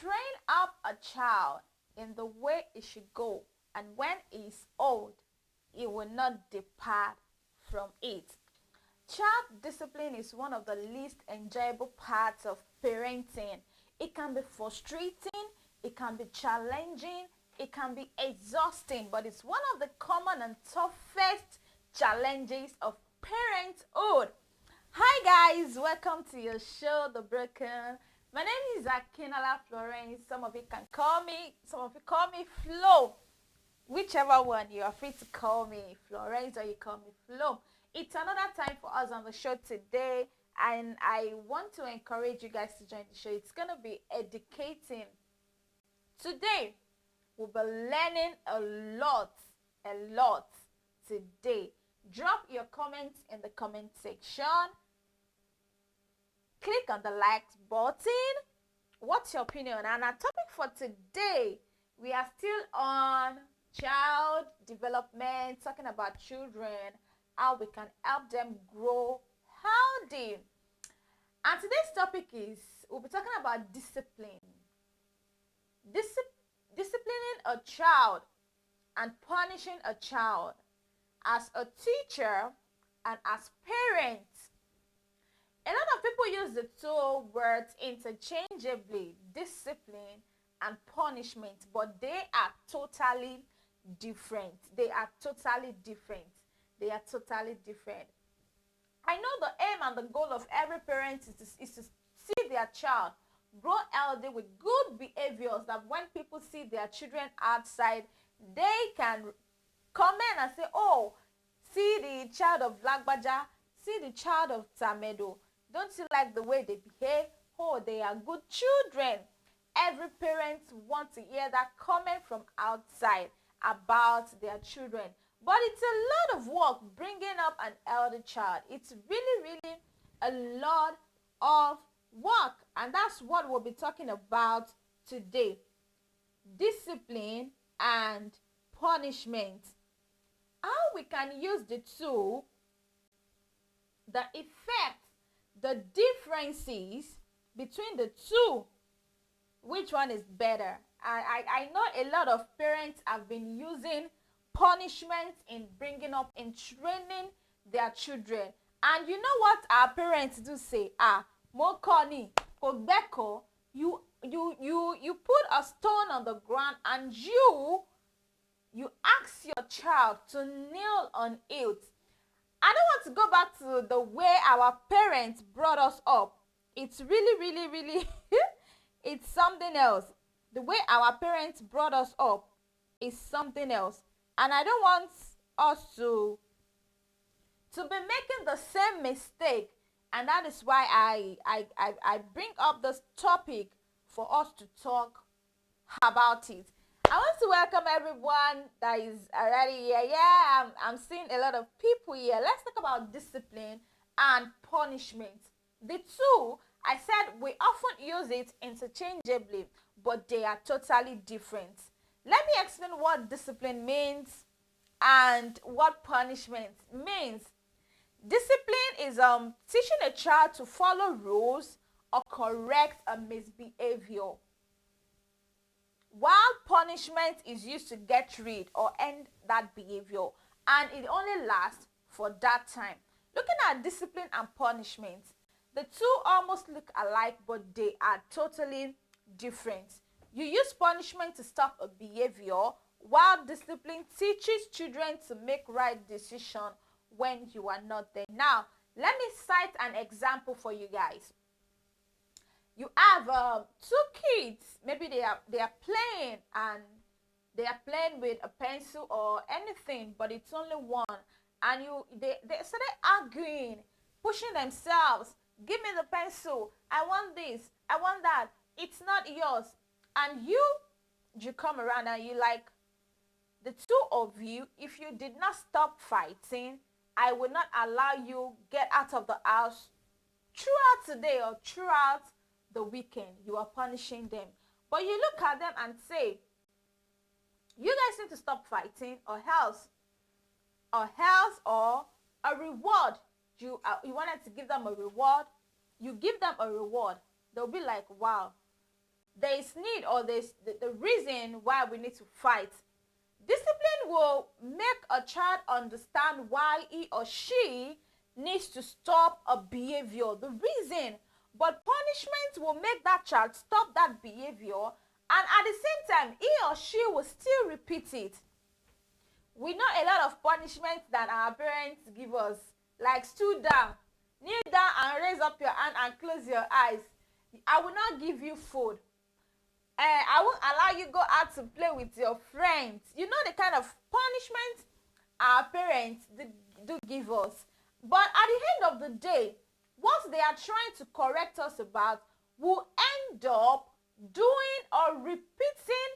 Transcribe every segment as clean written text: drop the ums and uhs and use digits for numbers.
Train up a child in the way it should go, and when he is old, he will not depart from it. Child discipline is one of the least enjoyable parts of parenting. It can be frustrating, it can be challenging, it can be exhausting, but it's one of the common and toughest challenges of parenthood. Hi guys, welcome to your show, The Broken. My name is Akinnola Florence. Some of you call me Flo. Whichever one, you are free to call me Florence or you call me Flo. It's another time for us on the show today, and I want to encourage you guys to join the show. It's gonna be educating. Today, we'll be learning a lot today. Drop your comments in the comment section. Click on the like button. What's your opinion? And our topic for today, we are still on child development, talking about children, how we can help them grow healthy. And today's topic is, we'll be talking about discipline. Disciplining a child and punishing a child as a teacher and as parents. A lot of people use the two words interchangeably, discipline and punishment, but they are totally different. I know the aim and the goal of every parent is to see their child grow healthy with good behaviors, that when people see their children outside, they can comment and say, oh, see the child of Lagbaja, see the child of Tamedo. Don't you like the way they behave? Oh, they are good children. Every parent wants to hear that comment from outside about their children. But it's a lot of work bringing up an elder child. It's really a lot of work. And that's what we'll be talking about today. Discipline and punishment. How we can use the two, the effect, the differences between the two. Which one is better? I know a lot of parents have been using punishment in bringing up, in training their children. And you know what our parents do say? Mokoni, Kogbeko, you put a stone on the ground and you ask your child to kneel on it. I don't want to go back to the way our parents brought us up. It's really it's something else. The way our parents brought us up is something else. And I don't want us to be making the same mistake. And that is why I bring up this topic for us to talk about it. I want to welcome everyone that is already here. Yeah, I'm seeing a lot of people here. Let's talk about discipline and punishment. The two, I said we often use it interchangeably, but they are totally different. Let me explain what discipline means and what punishment means. Discipline is teaching a child to follow rules or correct a misbehavior, while punishment is used to get rid or end that behavior, and it only lasts for that time. Looking at discipline and punishment, the two almost look alike, but they are totally different. You use punishment to stop a behavior, while discipline teaches children to make right decisions when you are not there. Now, let me cite an example for you guys. You have two kids, maybe they are playing, and they are playing with a pencil or anything, but it's only one, and they started arguing, pushing themselves. Give me the pencil, I want this, I want that, it's not yours. And you come around and you like, the two of you, if you did not stop fighting, I will not allow you get out of the house throughout today or throughout the weekend. You are punishing them. But you look at them and say, you guys need to stop fighting, or else or a reward. You wanted to give them a reward. You give them a reward. They'll be like, wow, there is need, or there's the reason why we need to fight. Discipline will make a child understand why he or she needs to stop a behavior, the reason. But punishment will make that child stop that behavior, and at the same time, he or she will still repeat it. We know a lot of punishments that our parents give us, like stood down, kneel down and raise up your hand and close your eyes. I will not give you food. I won't allow you go out to play with your friends. You know the kind of punishment our parents do give us. But at the end of the day, what they are trying to correct us about will end up doing or repeating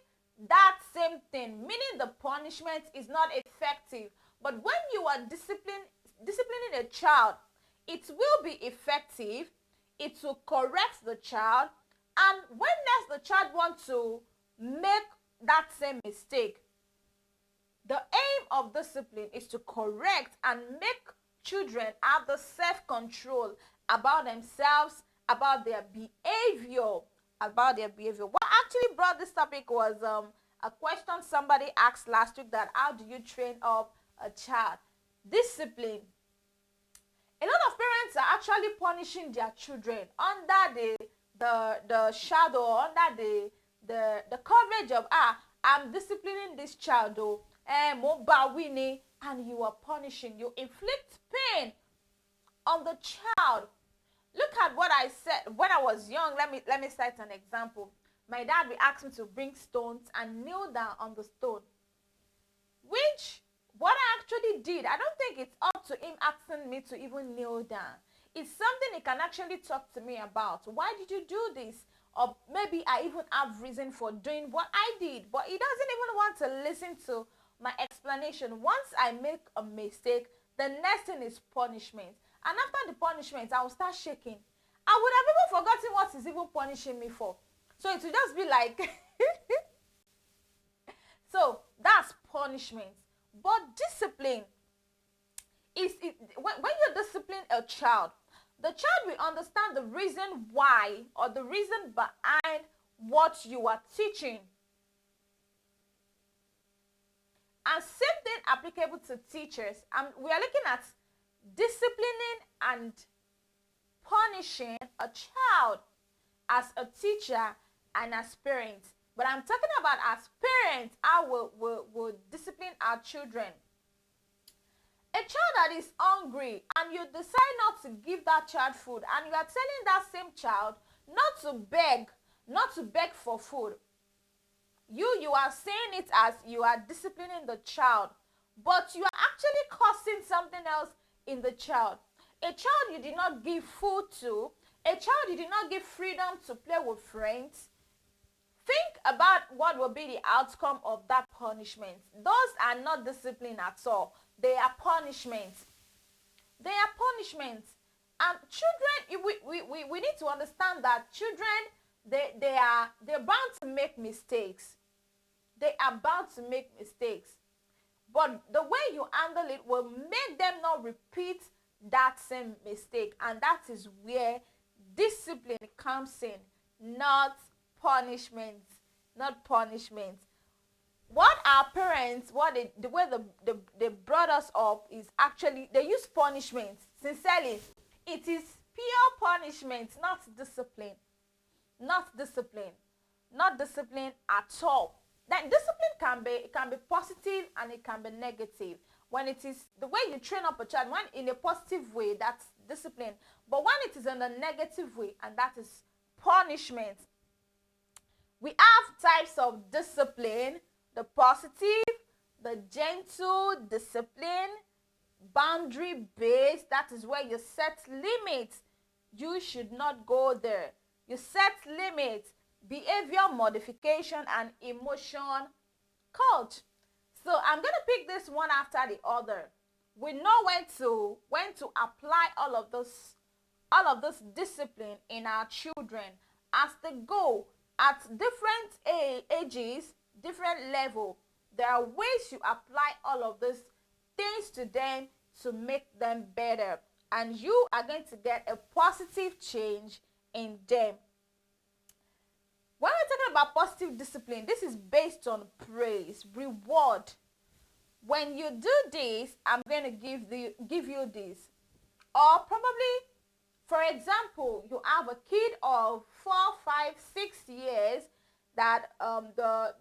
that same thing, meaning the punishment is not effective. But when you are disciplining a child, it will be effective, it will correct the child, and when next the child wants to make that same mistake, the aim of discipline is to correct and make children have the self-control about themselves, about their behavior, What actually brought this topic was a question somebody asked last week, that how do you train up a child? Discipline. A lot of parents are actually punishing their children under the shadow, under the coverage of I'm disciplining this child, and you are punishing, you inflict pain on the child. Look at what I said when I was young. Let me cite an example. My dad would ask me to bring stones and kneel down on the stone, which what I actually did. I don't think it's up to him asking me to even kneel down. It's something he can actually talk to me about. Why did you do this? Or maybe I even have reason for doing what I did, but he doesn't even want to listen to my explanation. Once I make a mistake, the next thing is punishment. And after the punishment, I will start shaking. I would have even forgotten what he's even punishing me for. So it will just be like, so that's punishment. But discipline when you discipline a child, the child will understand the reason why, or the reason behind what you are teaching. And same thing applicable to teachers. We are looking at disciplining and punishing a child as a teacher and as parents. But I'm talking about as parents, how we'll discipline our children. A child that is hungry and you decide not to give that child food, and you are telling that same child not to beg for food. You are saying it as you are disciplining the child, but you are actually causing something else in the child. A child you did not give food to, a child you did not give freedom to play with friends. Think about what will be the outcome of that punishment. Those are not discipline at all. They are punishments. They are punishments. And children, we need to understand that children, they're bound to make mistakes. They are bound to make mistakes. But the way you handle it will make them not repeat that same mistake. And that is where discipline comes in, not punishment. Not punishment. What our parents, the way they brought us up is actually, they use punishment. Sincerely, it is pure punishment, not discipline. Not discipline. Not discipline at all. Then discipline can be positive and it can be negative. When it is the way you train up a child, when in a positive way, that's discipline. But when it is in a negative way, and that is punishment. We have types of discipline: the positive, the gentle discipline, boundary based. That is where you set limits. You should not go there. You set limits, behavior modification, and emotion coach. So I'm going to pick this one after the other. We know when to apply all of this discipline in our children as they go at different ages, different level. There are ways you apply all of these things to them to make them better, and you are going to get a positive change in them. When we about positive discipline, this is based on praise, reward. When you do this, I'm going to give you this. Or probably, for example, you have a kid of 4, 5, 6 years that the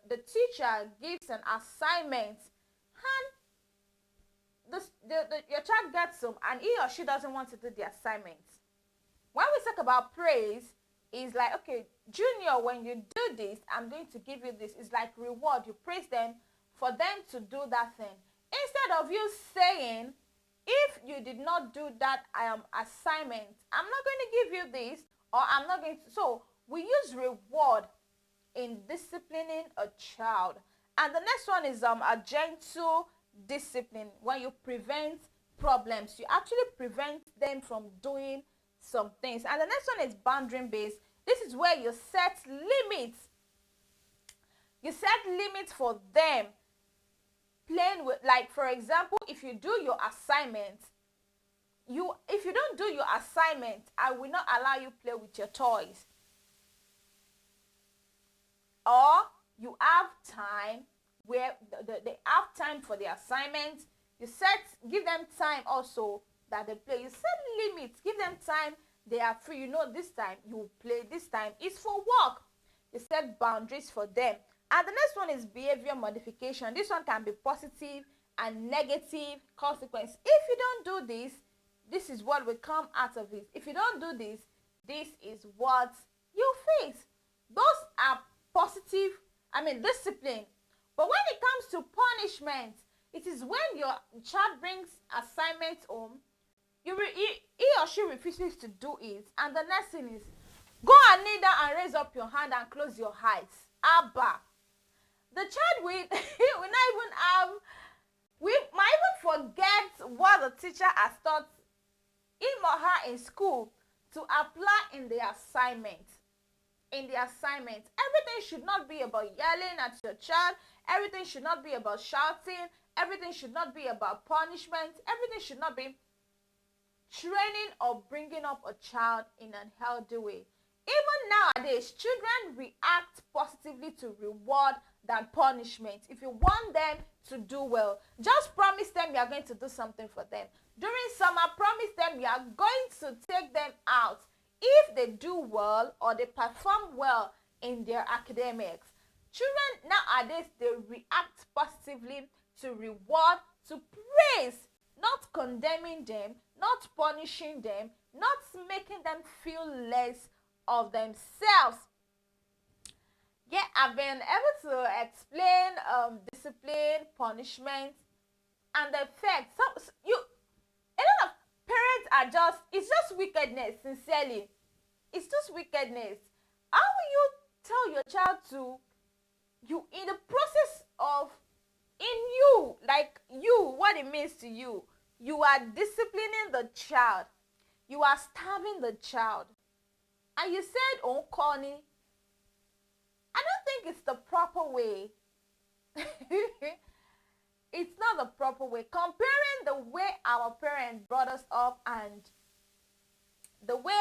teacher gives an assignment, and your child gets them, and he or she doesn't want to do the assignment. When we talk about praise, it's like, okay, Junior, when you do this, I'm going to give you this. It's like reward. You praise them for them to do that thing. Instead of you saying, if you did not do that assignment, I'm not going to give you this, or I'm not going to. So we use reward in disciplining a child. And the next one is a gentle discipline. When you prevent problems, you actually prevent them from doing some things. And the next one is boundary based. This is where you set limits. You set limits for them. Playing with, like, for example, if you do your assignment, if you don't do your assignment, I will not allow you play with your toys. Or you have time where they have time for the assignment. You give them time also that they play. You set limits, give them time. They are free. You know, this time you play, this time is for work. You set boundaries for them. And the next one is behavior modification. This one can be positive and negative consequence. If you don't do this, this is what will come out of it. If you don't do this, this is what you face. Those are positive, discipline. But when it comes to punishment, it is when your child brings assignments home, he or she refuses to do it, and the next thing is, go and kneel down and raise up your hand and close your eyes. Abba. The child will not even have, we might even forget what the teacher has taught him or her in school to apply in the assignment. Everything should not be about yelling at your child. Everything should not be about shouting. Everything should not be about punishment. Everything should not be training or bringing up a child in a healthy way. Even nowadays, children react positively to reward than punishment. If you want them to do well, just promise them you are going to do something for them. During summer, promise them you are going to take them out. If they do well or they perform well in their academics, children nowadays, they react positively to reward, to praise, not condemning them, not punishing them, not making them feel less of themselves. Yeah, I've been able to explain discipline, punishment, and the effect. A lot of parents it's just wickedness, sincerely. It's just wickedness. How will you tell your child in the process of, what it means to you, you are disciplining the child, you are starving the child, and you said, oh, Connie, I don't think it's the proper way. It's not the proper way. Comparing the way our parents brought us up and the way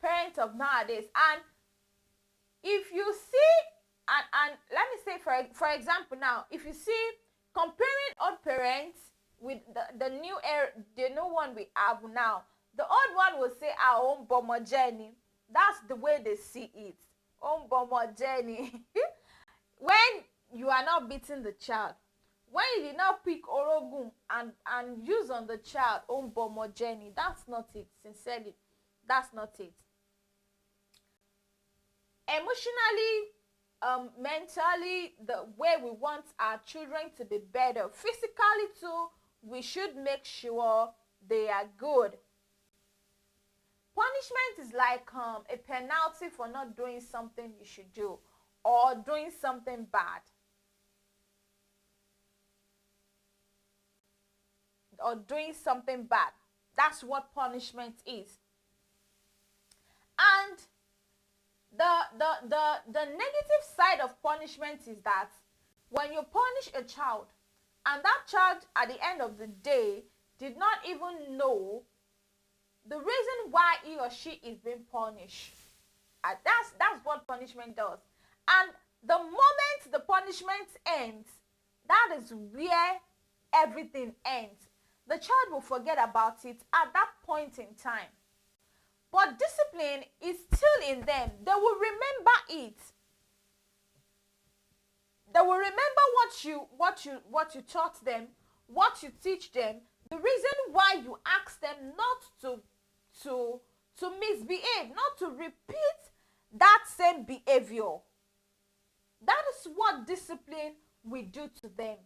parents of nowadays, and if you see, and let me say, for example, now, if you see, comparing old parents with the new one we have now, the old one will say, our own bomogeny. That's the way they see it. Own bomogeny. When you are not beating the child, when you did not pick orogun and use on the child, own bomogeny, that's not it. Sincerely, that's not it. Emotionally, mentally, the way we want our children to be better, physically too, we should make sure they are good. Punishment is like a penalty for not doing something you should do or doing something bad. That's what punishment is. And the negative side of punishment is that when you punish a child and that child at the end of the day did not even know the reason why he or she is being punished, that's what punishment does. And the moment the punishment ends, that is where everything ends. The child will forget about it at that point in time. But discipline is still in them. They will remember it. They will remember what you taught them, what you teach them, the reason why you ask them not to misbehave, not to repeat that same behavior. That is what discipline will do to them.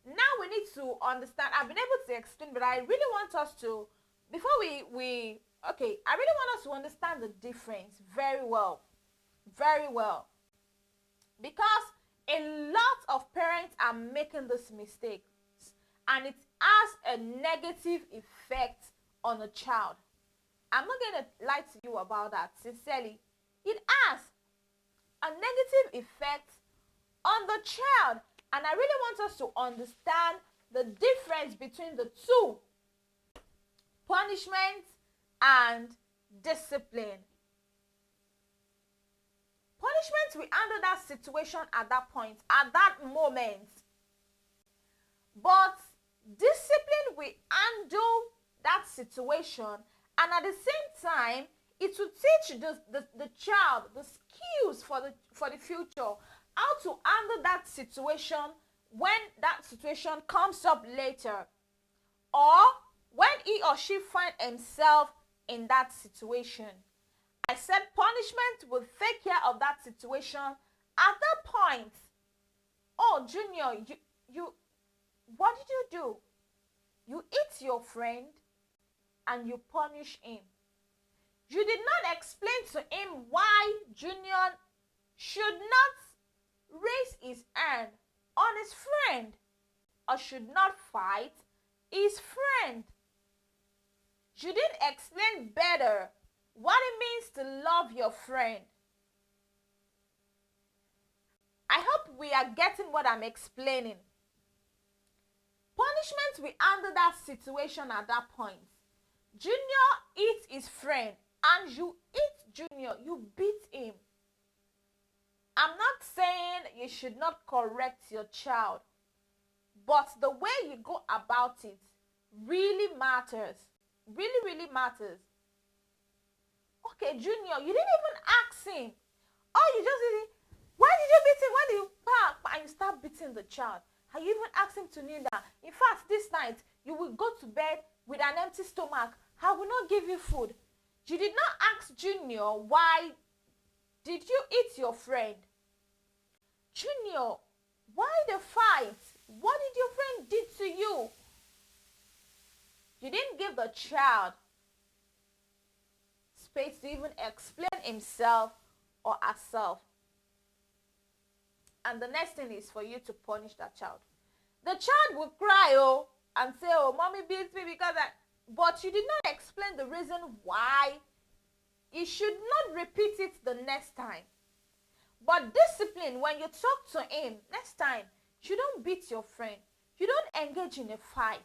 Now we need to understand. I've been able to explain, but I really want us to, before we okay, I really want us to understand the difference very well. Very well. Because a lot of parents are making this mistake, and it has a negative effect on a child. I'm not going to lie to you about that, sincerely. It has a negative effect on the child, and I really want us to understand the difference between the two: punishment and discipline. Punishment will handle that situation at that point, at that moment. But discipline will handle that situation, and at the same time, it will teach the child the skills for the future, how to handle that situation when that situation comes up later, or when he or she find himself in that situation. I said punishment will take care of that situation at that point. Oh, Junior, you what did you do? You hit your friend and you punish him. You did not explain to him why Junior should not raise his hand on his friend, or should not fight his friend. You didn't explain better what it means to love your friend. I hope we are getting what I'm explaining. Punishment will handle that situation at that point. Junior hit his friend, and you hit Junior, you beat him. I'm not saying you should not correct your child, but the way you go about it really matters. Really, really matters. Okay, Junior, you didn't even ask him. Oh, you just did it. Why did you beat him? Why did you park? And you start beating the child. And you even ask him to kneel down. In fact, this night, you will go to bed with an empty stomach. I will not give you food. You did not ask Junior, why did you eat your friend? Junior, why the fight? What did your friend did to you? You didn't give the child space to even explain himself or herself. And the next thing is for you to punish that child. The child will cry, and say, mommy beats me because I... But you did not explain the reason why he should not repeat it the next time. But discipline, when you talk to him next time, you don't beat your friend. You don't engage in a fight.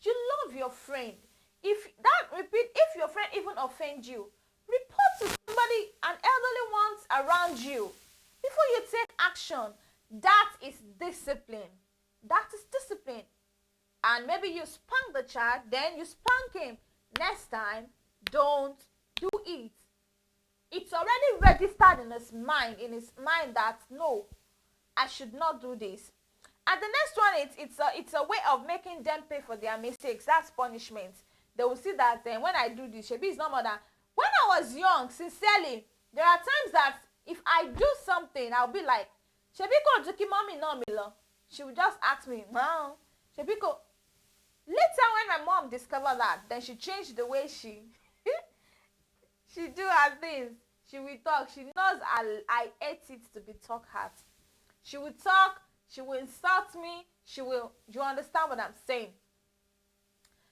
You love your friend. If your friend even offends you, report to somebody, an elderly ones around you, before you take action. That is discipline. That is discipline. And maybe you spank the child, then you spank him. Next time, don't do it. It's already registered in his mind that no, I should not do this. And the next one, it's a way of making them pay for their mistakes. That's punishment. They will see that when I do this, shebi it's not more than when I was young. Sincerely, there are times that if I do something, I'll be like, Shebiko Juki mommy no milo. She would just ask me, Mom, Shebiko. Later, when my mom discovered that, then she changed the way she do her things. She will talk. She knows I hate it to be talk at. She will talk. She will insult me. You understand what I'm saying?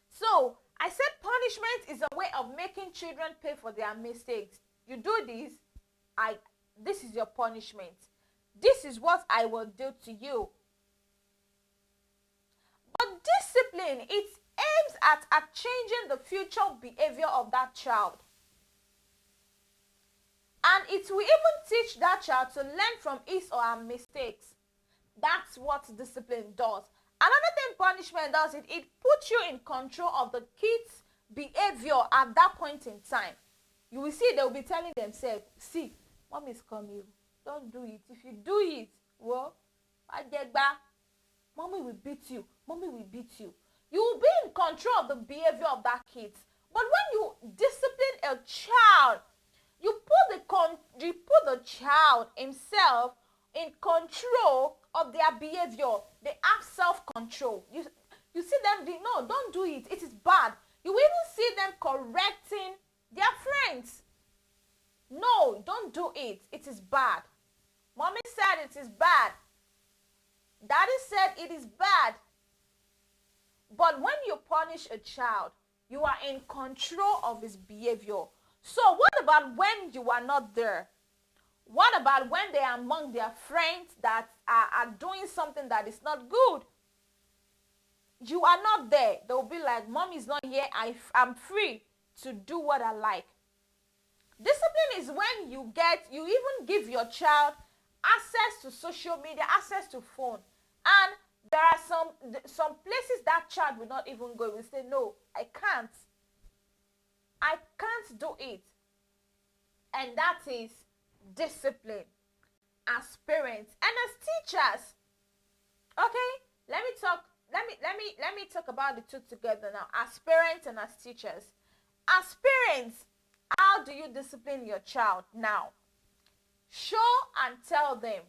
So, I said punishment is a way of making children pay for their mistakes. You do this, this is your punishment. This is what I will do to you. But discipline, it aims at changing the future behavior of that child. And it will even teach that child to learn from his or her mistakes. That's what discipline does. Another thing punishment does, it puts you in control of the kids' behavior at that point in time. You will see they will be telling themselves, see, mom is coming, don't do it. If you do it, well, I get back. Mommy will beat you. Mommy will beat you. You will be in control of the behavior of that kid. But when you discipline a child, you put the child himself in control of their behavior. They have self-control. You see them, no, don't do it. It is bad. You will even see them correcting their friends. No, don't do it. It is bad. Mommy said it is bad. Daddy said it is bad. But when you punish a child, you are in control of his behavior. So what about when you are not there? What about when they are among their friends that are doing something that is not good? You are not there. They'll be like, mom is not here. I'm free to do what I like. Discipline is when you even give your child access to social media, access to phone. And there are some places that child will not even go. Will say, no, I can't do it. And that is discipline as parents and as teachers. Okay, let me talk about the two together now, as parents and as teachers. As parents, how do you discipline your child? Now, show and tell them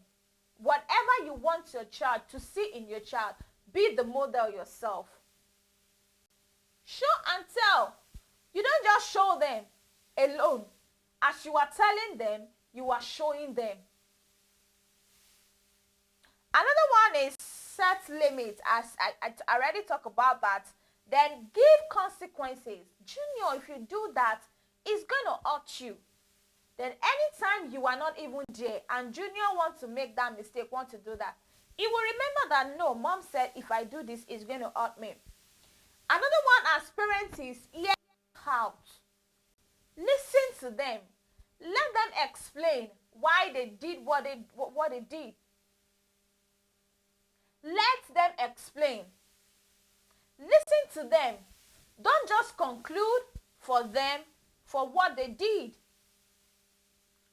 whatever you want your child to see in your child. Be the model yourself. Show and tell. You don't just show them alone. As you are telling them, you are showing them. Another one is set limits. As I already talked about that. Then give consequences. Junior, if you do that, it's going to hurt you. Then anytime you are not even there and Junior wants to make that mistake, want to do that, he will remember that, no, mom said if I do this, it's going to hurt me. Another one as parents is hear out. Listen to them. Let them explain why they did what they did. Let them explain. Listen to them. Don't just conclude for them for what they did.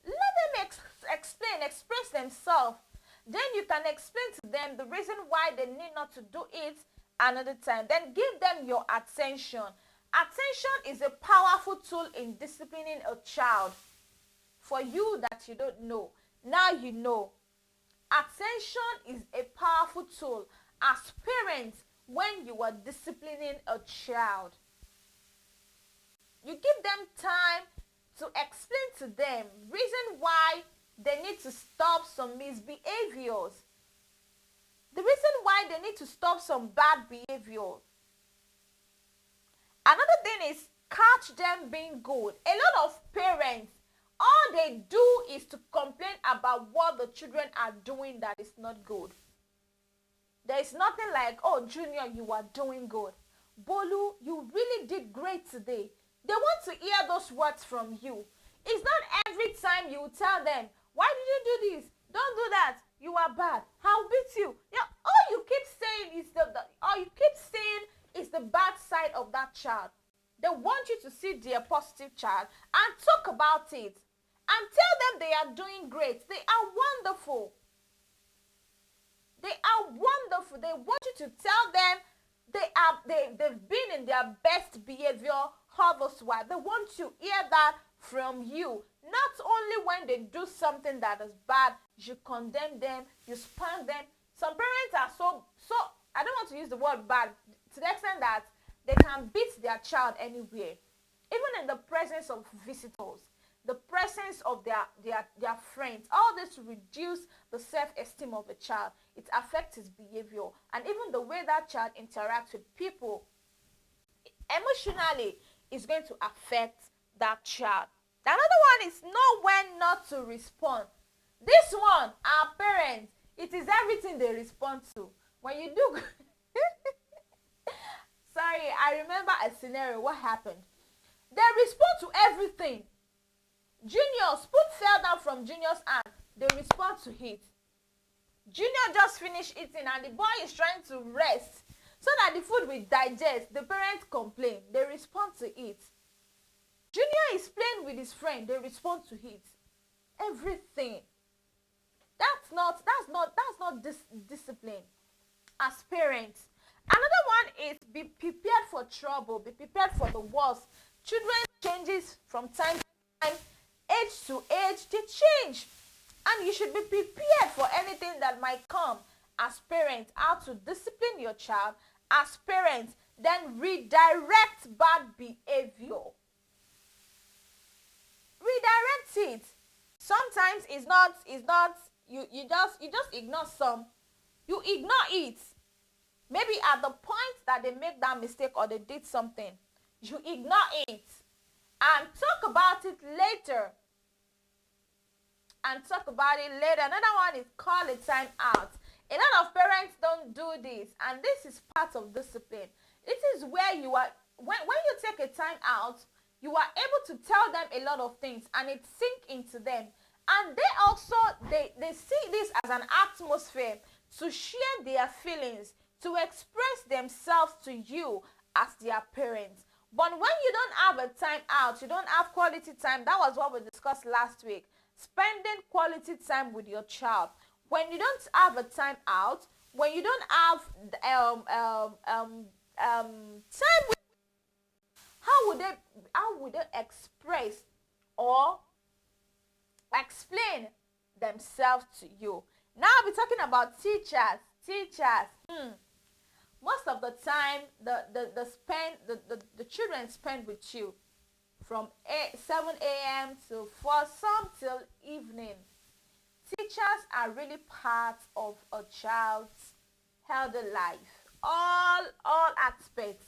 Let them express themselves. Then you can explain to them the reason why they need not to do it another time. Then give them your attention. Attention is a powerful tool in disciplining a child. For you that you don't know, now you know. Attention is a powerful tool as parents when you are disciplining a child. You give them time to explain to them reason why they need to stop some misbehaviors. The reason why they need to stop some bad behavior. Another thing is catch them being good. A lot of parents, all they do is to complain about what the children are doing that is not good. There is nothing like, oh, Junior, you are doing good. Bolu, you really did great today. They want to hear those words from you. It's not every time you tell them, why did you do this? Don't do that. You are bad. I'll beat you. Yeah, all you keep saying is the bad side of that child. They want you to see their positive child and talk about it. And tell them they are doing great. They are wonderful. They are wonderful. They want you to tell them they've been in their best behavior all this while. They want to hear that from you. Not only when they do something that is bad, you condemn them, you spank them. Some parents are so I don't want to use the word bad, to the extent that they can beat their child anywhere. Even in the presence of visitors, the presence of their friends. All this reduce the self-esteem of the child. It affects his behavior and even the way that child interacts with people. Emotionally, is going to affect that child. Another one is know when not to respond. This one, our parents, it is everything they respond to. When you do sorry, I remember a scenario. What happened? They respond to everything. Junior's food fell down from Junior's hand. They respond to it. Junior just finished eating and the boy is trying to rest so that the food will digest. The parents complain. They respond to it. Junior is playing with his friend. They respond to it. Everything. That's not discipline as parents. Another one is be prepared for trouble. Be prepared for the worst. Children changes from time to time, age to age. They change. And you should be prepared for anything that might come as parents. How to discipline your child as parents, then redirect bad behavior. Redirect it. Sometimes it's not you just ignore some. You ignore it. Maybe at the point that they make that mistake or they did something, you ignore it and talk about it later. Another one is call a time out. A lot of parents don't do this, and this is part of discipline. This is where you are when you take a time out, you are able to tell them a lot of things and it sink into them. And they also they see this as an atmosphere to share their feelings, to express themselves to you as their parents. But when you don't have a time out, you don't have quality time. That was what we discussed last week. Spending quality time with your child. When you don't have a time out, when you don't have time with, how would they express or explain themselves to you? Now I'll be talking about teachers. Most of the time the children spend with you from 7 a.m. to for some till evening. Teachers are really part of a child's healthy life. All aspects.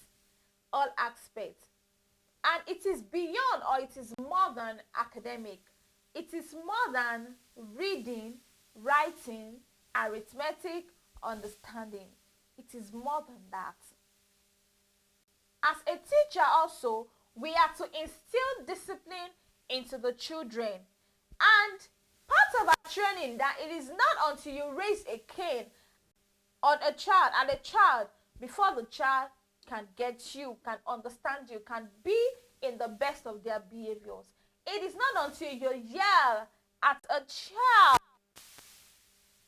And it is beyond, or it is more than academic. It is more than reading, writing, arithmetic, understanding. It is more than that. As a teacher also, we are to instill discipline into the children. And part of our training that it is not until you raise a cane on a child, and a child, before the child can get you, can understand you, can be in the best of their behaviors. It is not until you yell at a child.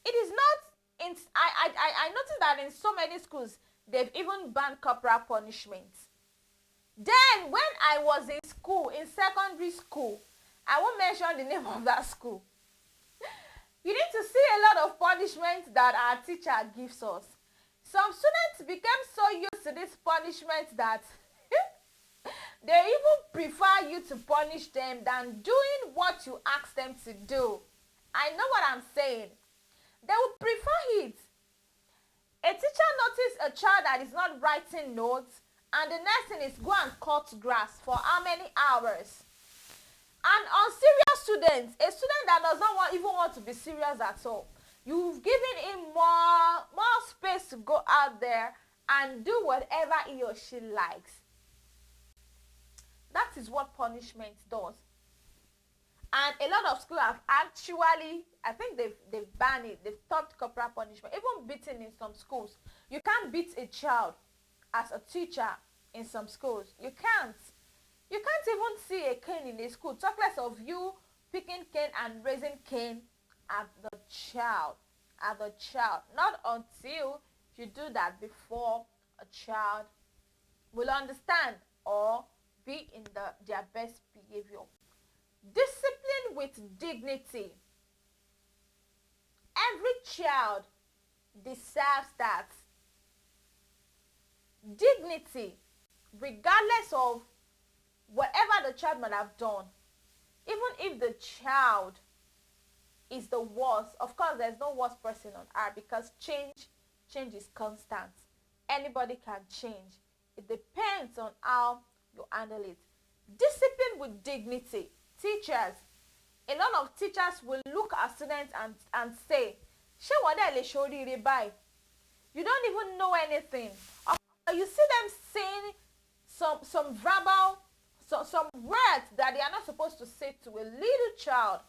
It is not in I noticed that in so many schools they've even banned corporal punishment. Then when I was in school, in secondary school, I won't mention the name of that school. You need to see a lot of punishment that our teacher gives us. Some students became so used to this punishment that they even prefer you to punish them than doing what you ask them to do. I know what I'm saying. They would prefer it. A teacher noticed a child that is not writing notes, and the next thing is go and cut grass for how many hours? And on serious students, a student that does not even want to be serious at all, you've given him more space to go out there and do whatever he or she likes. That is what punishment does. And a lot of schools have actually, I think they've banned it. They've stopped corporal punishment, even beating in some schools. You can't beat a child as a teacher in some schools. You can't. You can't even see a cane in a school. Talk less of you picking cane and raising cane at the child. Not until you do that before a child will understand or be in their best behavior. Discipline with dignity. Every child deserves that. Dignity, regardless of whatever the child might have done. Even if the child is the worst, of course there's no worst person on earth, because change is constant. Anybody can change. It depends on how you handle it. Discipline with dignity. Teachers, a lot of teachers will look at students and say, "Ṣé wọ́n dẹ̀ lè ṣoríire báyìí? You don't even know anything." You see them saying some verbal some words that they are not supposed to say to a little child.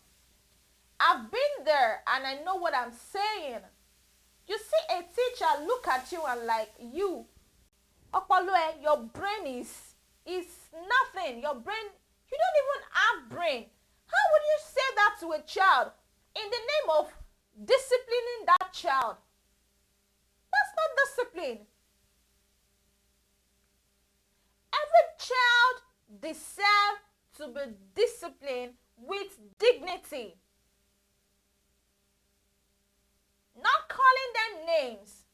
I've been there and I know what I'm saying. You see a teacher look at you and like, you, Opalue, your brain is nothing. Your brain, you don't even have brain. How would you say that to a child in the name of disciplining that child? That's not discipline. Every child deserves to be disciplined with dignity. Not calling them names.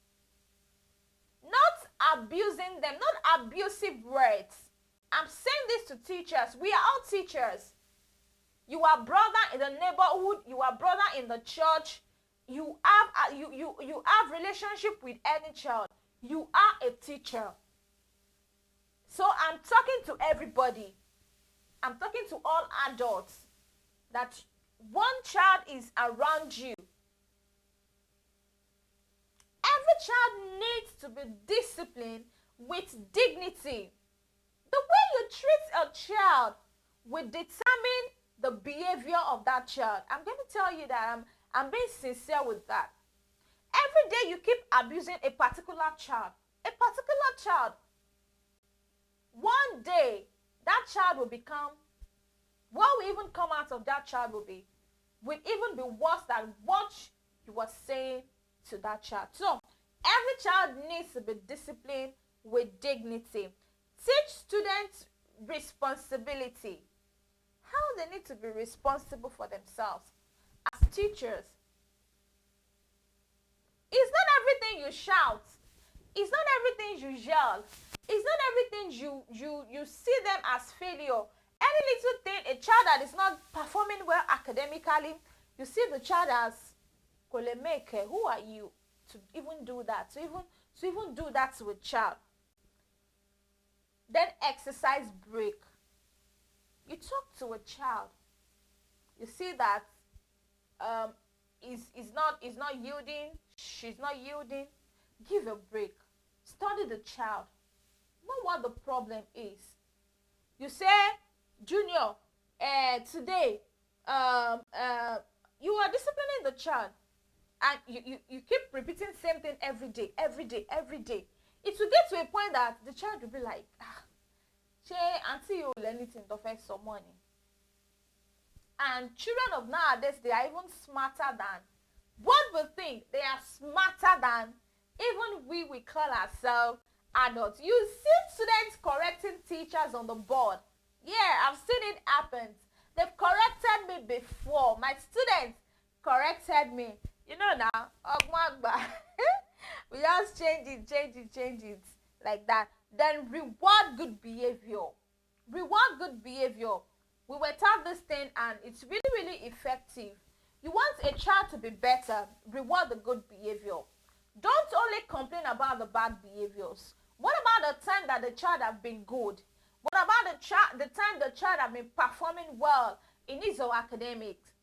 Not abusing them. Not abusive words. I'm saying this to teachers. We are all teachers. You are brother in the neighborhood. You are brother in the church. You have you have relationship with any child. You are a teacher. So I'm talking to everybody. I'm talking to all adults that one child is around you. Every child needs to be disciplined with dignity. The way you treat a child will determine the behavior of that child. I'm going to tell you that I'm being sincere with that. Every day you keep abusing a particular child, one day that child will become, what will even come out of that child will even be worse than what you were saying to that child. So every child needs to be disciplined with dignity. Teach students responsibility. How they need to be responsible for themselves as teachers. It's not everything you shout. It's not everything you yell. It's not everything you see them as failure. Any little thing, a child that is not performing well academically, you see the child as kolemeke. Who are you to even do that? To even do that to a child. Then exercise break. You talk to a child. You see that is not yielding. She's not yielding. Give a break. Study the child. Know what the problem is. You say, Junior, today, you are disciplining the child, and you keep repeating the same thing every day. It will get to a point that the child will be like, until you will anything to fetch some money. And children of nowadays, they are even smarter than what we think. They are smarter than even we call ourselves adults. You see students correcting teachers on the board. Yeah, I've seen it happen. They've corrected me before. My students corrected me. You know now, we just change it like that. Then reward good behavior. We were taught this thing and it's really effective. You want a child to be better, reward the good behavior. Don't only complain about the bad behaviors. What about the time that the child have been good? What about the time the child have been performing well in his or academics?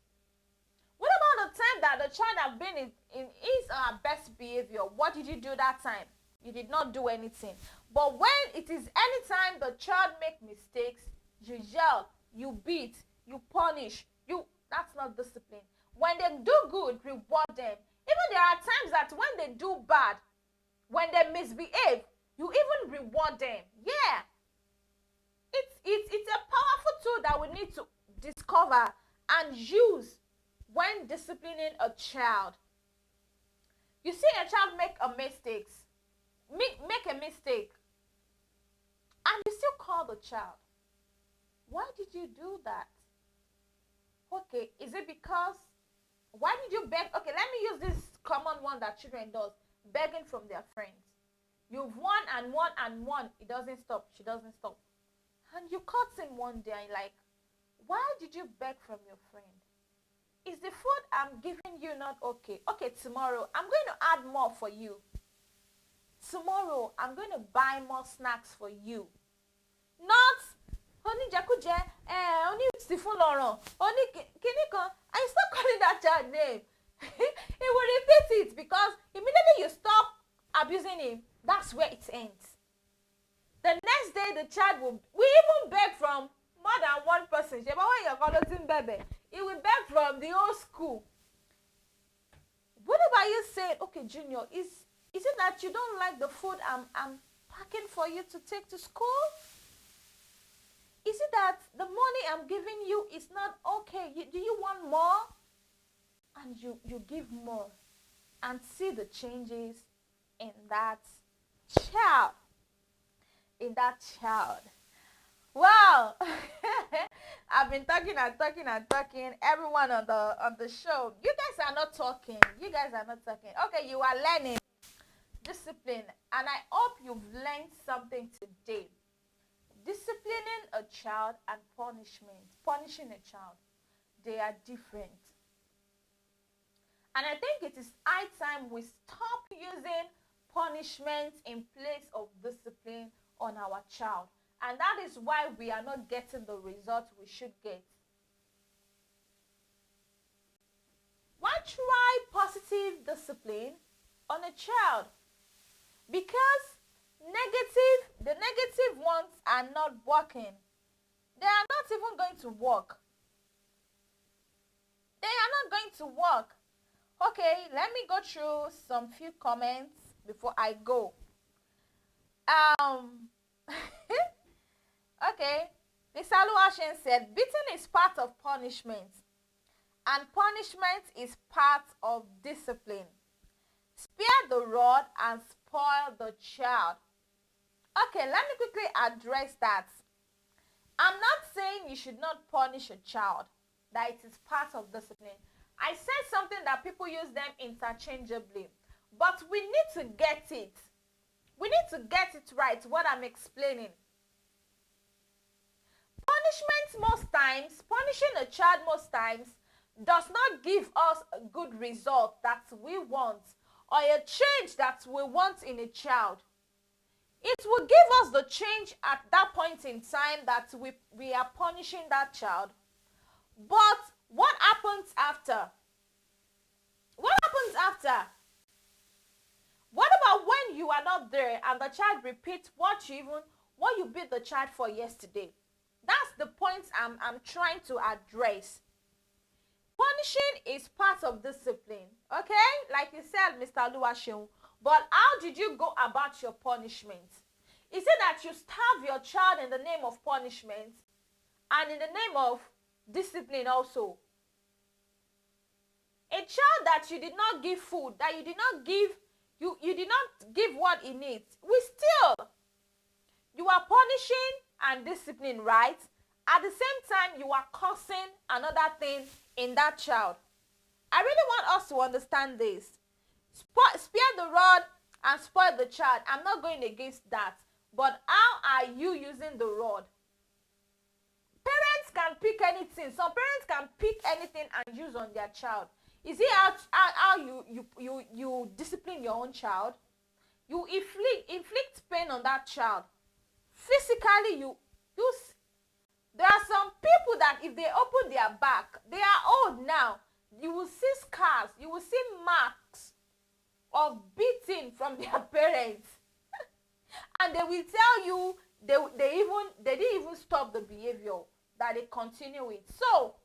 What about the time that the child have been in his or her best behavior? What did you do that time? You did not do anything. But when it is any time the child make mistakes, you yell, you beat, you punish, that's not discipline. When they do good, reward them. Even there are times that when they do bad, when they misbehave, you even reward them. Yeah. It's a powerful tool that we need to discover and use when disciplining a child. You see a child make a mistake, and you still call the child. Why did you do that? Okay, is it because, why did you beg? Okay, let me use this common one that children does, begging from their friends. You've won and won, it doesn't stop, she doesn't stop. And you caught him one day and like, why did you beg from your friend? Is the food I'm giving you not okay? Okay, tomorrow I'm going to add more for you. Tomorrow I'm going to buy more snacks for you. Not only jakuje, only sifun loron, only kiniko. I stop calling that child name. He will repeat it because immediately you stop abusing him, that's where it ends. The next day the child will even beg from more than one person. But when you're calling baby, it will beg from the whole school. What about you saying, okay, Junior, is it that you don't like the food I'm packing for you to take to school? Is it that the money I'm giving you is not okay? Do you want more? And you give more and see the changes in that child. Wow. I've been talking and talking and talking. Everyone on the show, you guys are not talking. Okay, you are learning discipline, and I hope you've learned something today. Disciplining a child and punishing a child, they are different. And I think it is high time we stop using punishment in place of discipline on our child. And that is why we are not getting the result we should get. Why try positive discipline on a child? Because the negative ones are not working. They are not even going to work. Okay, let me go through some few comments before I go. Okay, Mr. Luashin said, beating is part of punishment, and punishment is part of discipline. Spare the rod and spoil the child. Okay, let me quickly address that. I'm not saying you should not punish a child, that it is part of discipline. I said something that people use them interchangeably, but we need to get it. We need to get it right, what I'm explaining. Punishing a child most times does not give us a good result that we want or a change that we want in a child. It will give us the change at that point in time that we are punishing that child. But what happens after? What about when you are not there and the child repeats what you beat the child for yesterday? That's the point I'm trying to address. Punishing is part of discipline, okay? Like you said, Mr. Luashin. But how did you go about your punishment? Is it that you starve your child in the name of punishment and in the name of discipline also? A child that you did not give food, that you did not give what he needs, you are punishing and discipline, right? At the same time, you are causing another thing in that child. I really want us to understand this. Spare the rod and spoil the child. I'm not going against that. But how are you using the rod? Parents can pick anything. Some parents can pick anything and use on their child. Is it how you discipline your own child? You inflict pain on that child. Physically, there are some people that if they open their back, they are old now. You will see scars. You will see marks of beating from their parents. And they will tell you they didn't even stop the behavior, that they continue it. So,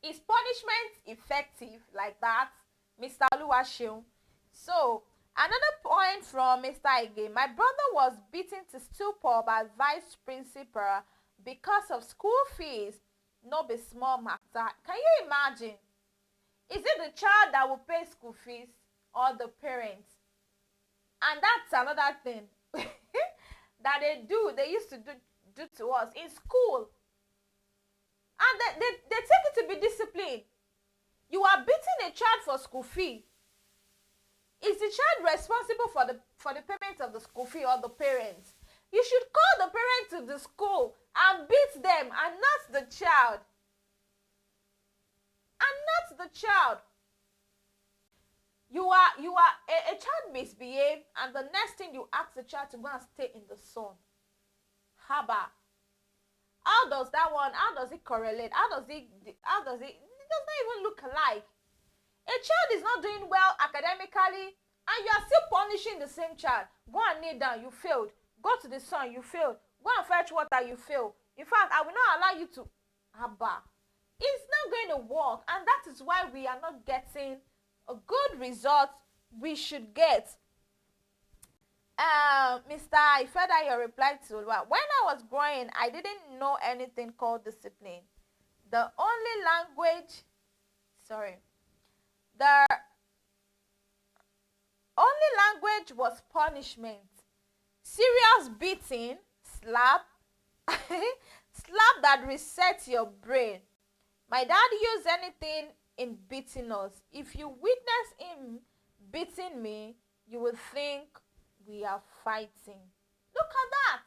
is punishment effective like that, Mr. Luashin? So, another point from Mr. Ige. My brother was beaten to stupor by vice principal because of school fees. No be small matter. Can you imagine? Is it the child that will pay school fees or the parents? And that's another thing that they used to do to us in school. And they take it to be discipline. You are beating a child for school fee. Is the child responsible for the payment of the school fee or the parents? You should call the parent to the school and beat them and not the child. A child misbehave, and the next thing you ask the child to go and stay in the sun. Haba. How does it correlate? It does not even look alike. A child is not doing well academically, and you are still punishing the same child. Go and kneel down, you failed. Go to the sun, you failed. Go and fetch water, you fail. In fact, I will not allow you to. Abba. It's not going to work, and that is why we are not getting a good result we should get. Mr. Ifeda, your reply to what? When I was growing, I didn't know anything called discipline. The only language, sorry, the only language was punishment. Serious beating, slap, slap that resets your brain. My dad used anything in beating us. If you witness him beating me, you will think we are fighting. Look at that.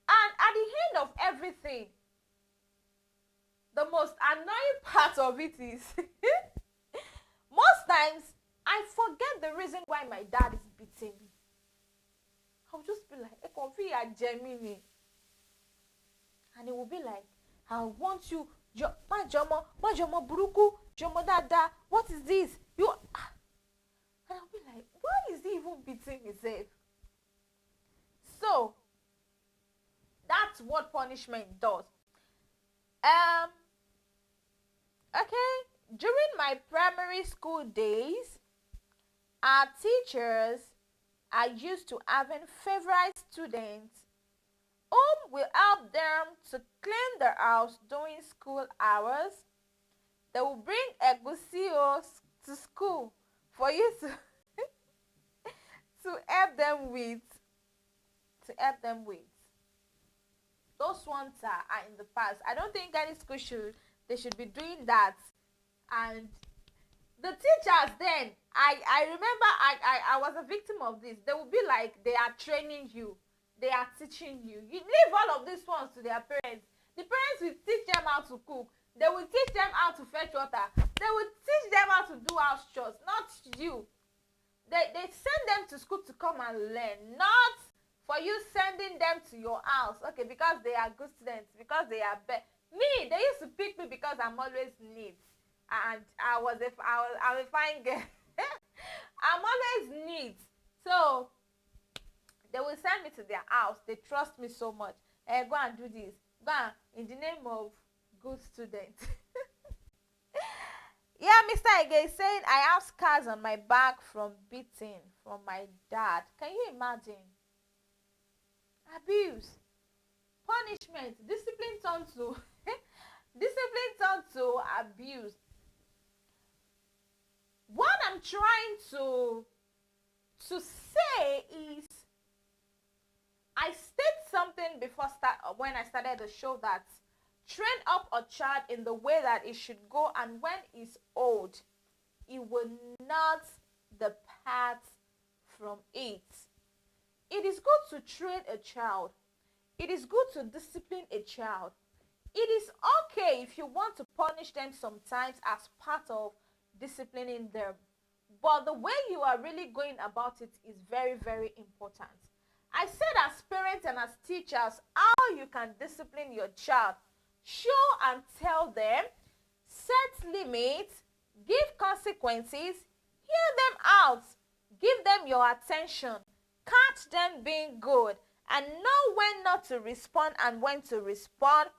And at the end of everything, the most annoying part of it is most times I forget the reason why my dad is beating me. I'll just be like, Gemini. And it will be like, I want you, Jomo Buruku, Jomo Dada, what is this? You. And I'll be like, why is he even beating himself? So, that's what punishment does. Okay, during my primary school days, our teachers are used to having favorite students whom will help them to clean their house during school hours. They will bring egusi to school for you to to help them with. Those ones are in the past. I don't think any school should be doing that. And the teachers then, I remember I was a victim of this. They will be like, they are training you, they are teaching you. You leave all of these ones to their parents. The parents will teach them how to cook. They will teach them how to fetch water. They will teach them how to do house chores, not you. They send them to school to come and learn, not for you sending them to your house. Okay, because they are good students, because they are me, they used to pick me because I'm always neat. And I'm a fine girl. I'm always neat. So they will send me to their house. They trust me so much. Go and do this. Go and, in the name of good student. Yeah, Mr. Ege is saying I have scars on my back from beating from my dad. Can you imagine? Abuse, punishment, discipline turned to abuse. What I'm trying to say is, I stated something before when I started the show, that train up a child in the way that it should go, and when it's old, it will not depart from it. It is good to train a child. It is good to discipline a child. It is okay if you want to punish them sometimes as part of disciplining them. But the way you are really going about it is very, very important. I said, as parents and as teachers, how you can discipline your child. Show and tell them, set limits, give consequences, hear them out, give them your attention, catch them being good, and know when not to respond and when to respond.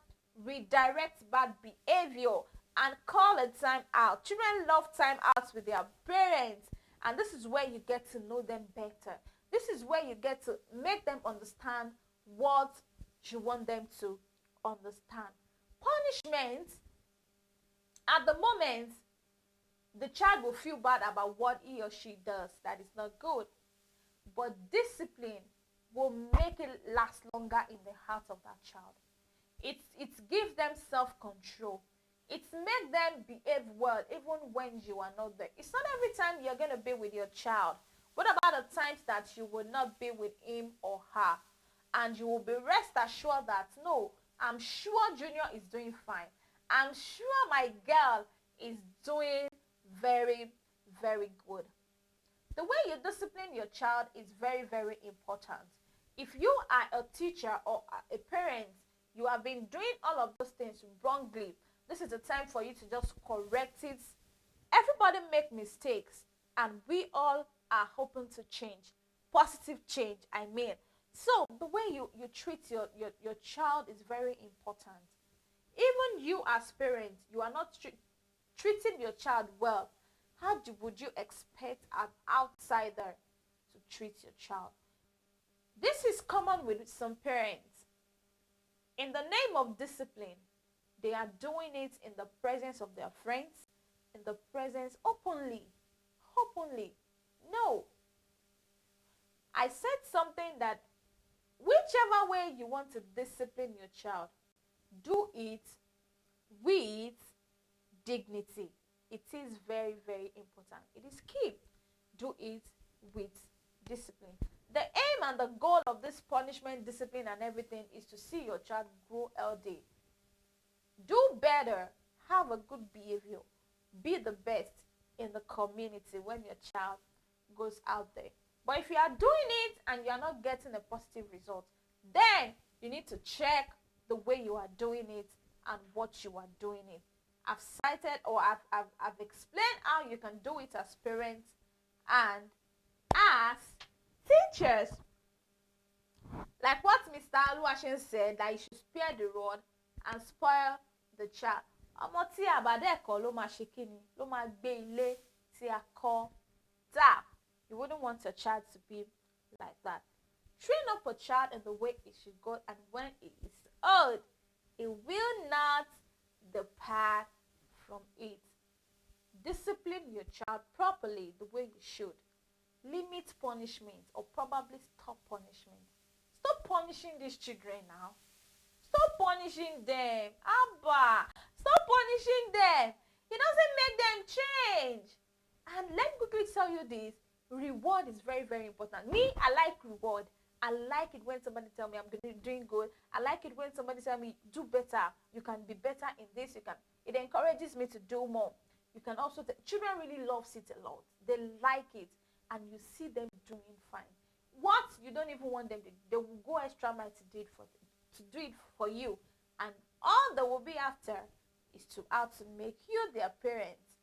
Redirect bad behavior and call a time out. Children love time outs with their parents, and this is where you get to know them better. This is where you get to make them understand what you want them to understand. Punishment, at the moment, the child will feel bad about what he or she does that is not good. But discipline will make it last longer in the heart of that child. It gives them self-control. It makes them behave well even when you are not there. It's not every time you're going to be with your child. What about the times that you will not be with him or her? And you will be rest assured that, no, I'm sure Junior is doing fine. I'm sure my girl is doing very, very good. The way you discipline your child is very, very important. If you are a teacher or a parent, you have been doing all of those things wrongly, this is the time for you to just correct it. Everybody make mistakes, and we all are hoping to change. Positive change, I mean. So the way you treat your child is very important. Even you as parents, you are not treating your child well. Would you expect an outsider to treat your child? This is common with some parents. In the name of discipline, they are doing it in the presence of their friends, in the presence openly. Openly. No. I said something that whichever way you want to discipline your child, do it with dignity. It is very, very important. It is key. Do it with discipline. The aim and the goal of this punishment, discipline, and everything is to see your child grow healthy. Do better. Have a good behavior. Be the best in the community when your child goes out there. But if you are doing it and you are not getting a positive result, then you need to check the way you are doing it and what you are doing it. I've cited or I've explained how you can do it as parents and as teachers. Like what Mr. Aluwashin said, that you should spare the rod and spoil the child. Ọmọ tí àbádẹ́ ẹ̀kọ́ ló máa ṣe kíni, ló máa gbé ilé tí a kọ́ dà. You wouldn't want your child to be like that. Train up a child in the way it should go, and when it is old, it will not depart from it. Discipline your child properly the way you should. Limit punishment or probably stop punishment. Stop punishing these children now. Stop punishing them. Abba, stop punishing them. It doesn't make them change. And let me quickly tell you this. Reward is very, very important. Me, I like reward. I like it when somebody tell me I'm doing good. I like it when somebody tell me do better. You can be better in this. It encourages me to do more. You can also children really loves it a lot. They like it, and you see them doing fine. What you don't even want them to, they will go extra mile to do it for you, and all they will be after is how to make you their parents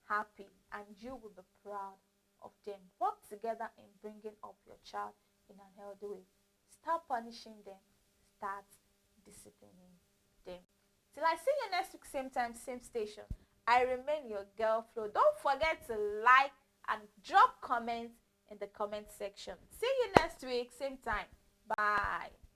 happy, and you will be proud of them. Work together in bringing up your child in an healthy way. Start punishing them. Start disciplining them. Till I see you next week, same time, same station. I remain your girl Flo. Don't forget to like and drop comments in the comment section. See you next week, same time. Bye.